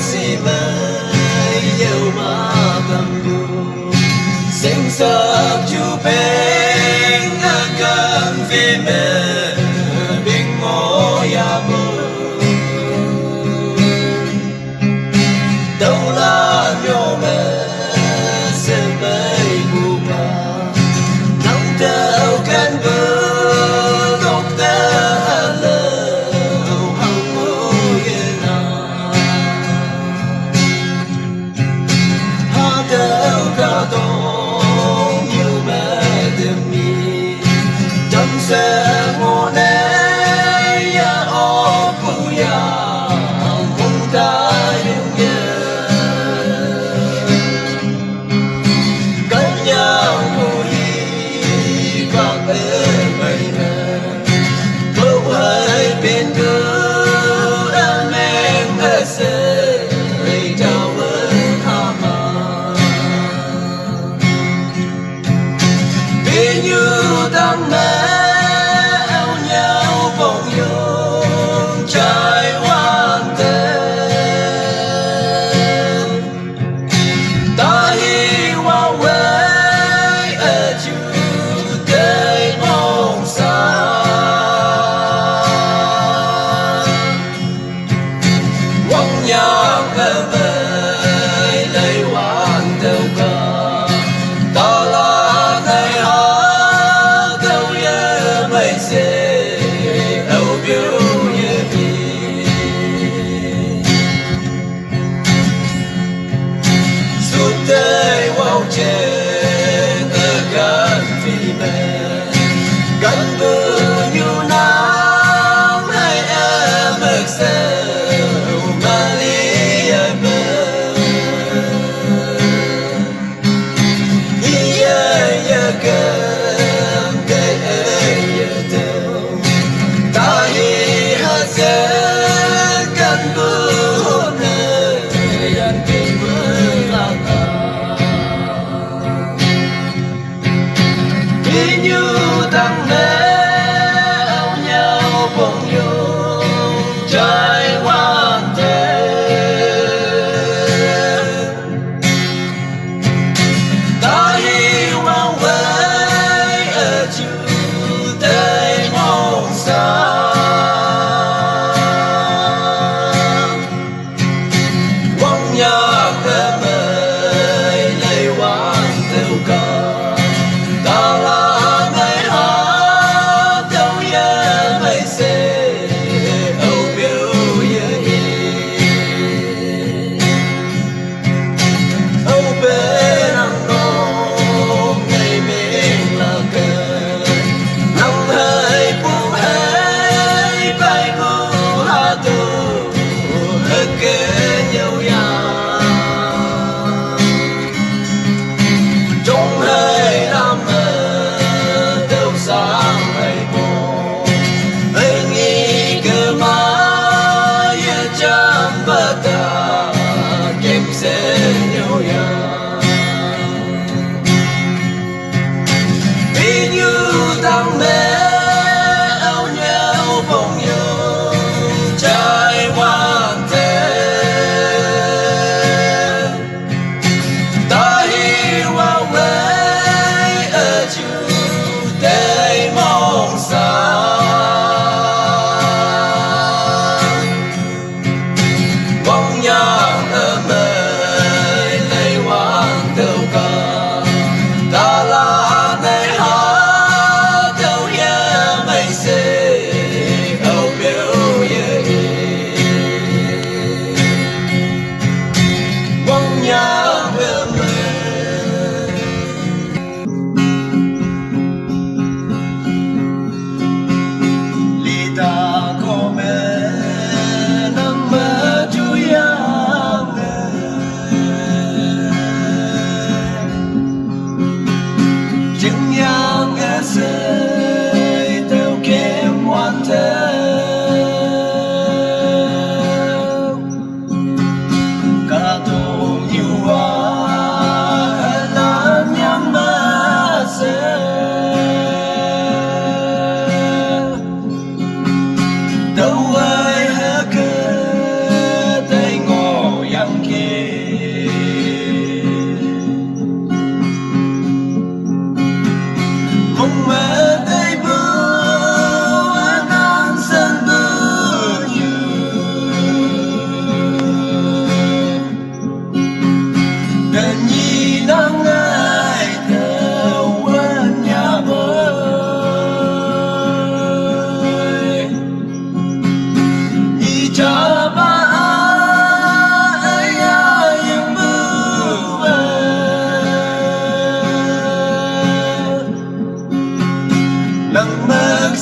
si mai yêu ma tâm bu sinh sập chu bên gần vì mẹ bên ngõ ya bu đâu là nhau mẹ sẽ bay bu ba nắng theo cơn mưa góc ta sẽ ngô nê ya o pu ya mong ta yêu nhớ cánh nhau mùi các em mây mê bầu hơi bên đưa em ở sẽ chào ơn tha mà vì như đang mê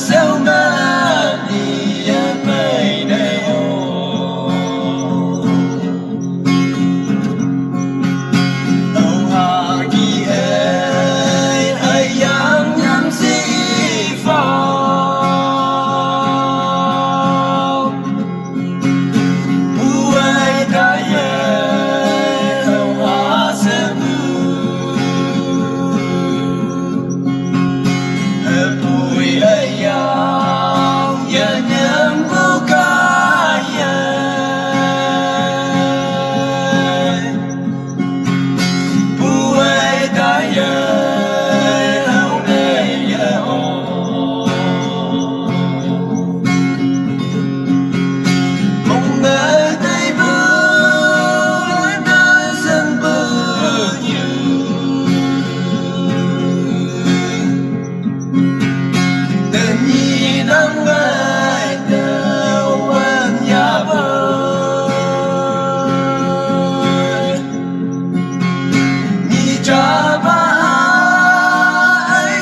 sao mà đi về đây tàu hà kỳ ai yang nhắm gì phao buai kaya tàu hà sẽ bùi ai yang ya nhắm bukaya buai kaya hau này ya mong ngỡ tay bước đã dần bước như tự nhiên nắng ngày đâu anh nhà bơi ni cha ba ai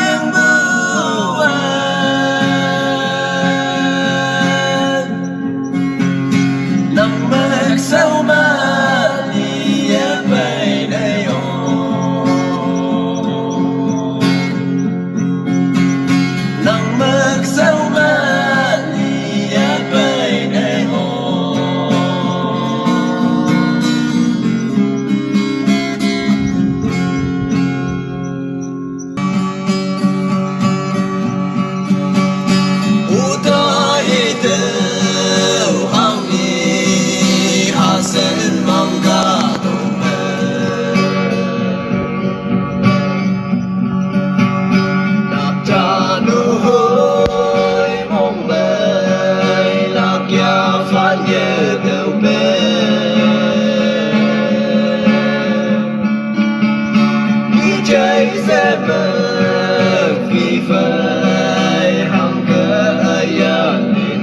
em bưu nằm mơ sao mà đi về đây nắng mơ sao mà đi về đây utai teu hangi hasen mangga nạp cha nu hơi mong mây lạc ya phán nhớ teu bê đi chạy sẽ mơ vì phải hằng cỡ ai an đến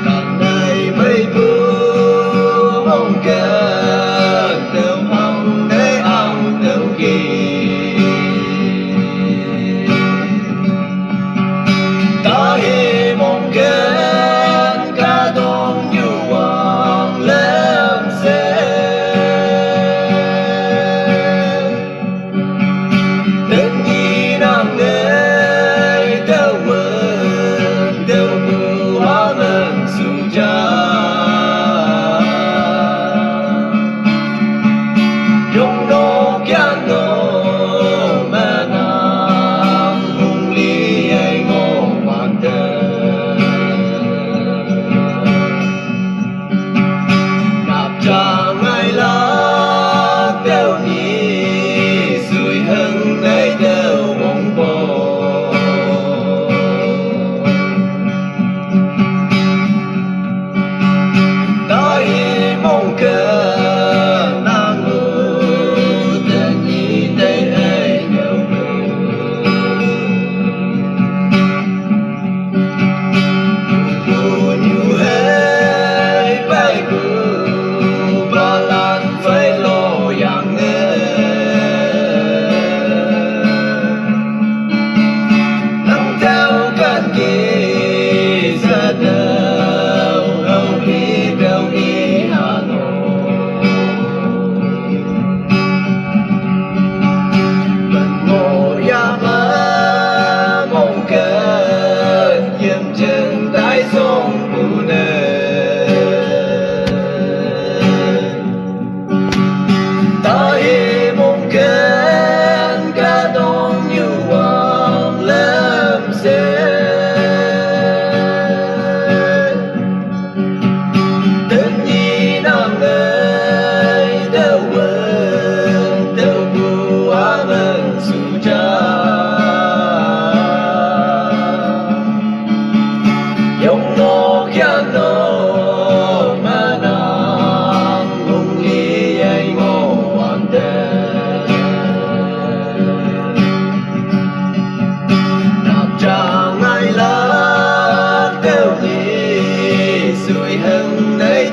càng ngày mây mưa mong cơn teu hằng để ăn teu kỳ ta hi mong cơn cả đông như hoàng lên xe đến nhi nam nơi teu mừng teu mù hóa ngân su cha Yung no kya no ma nam hung li ai ngô hoàn đời nạp cha ngài lá teo ni sui hưng ấy teo bóng bồ tới mong cơ nàng ngủ tên nhi tên ấy đều buồn như hết bay cứ ba lan phải lo yang ngơ nắm theo cơn kỳ ra đâu đâu đi Hà Nội mình ngồi ya mơ mong cơn dừng chân tại sông bù nê ta hi mong cơn cả đông như hoàng lâm xe đến nhi nam nơi teu mừng teu bu hóa ngân su cha Yung no kya no ma nam hung li ai ngô hoàn đời nạp cha ngài lá teu ni sui hưng ấy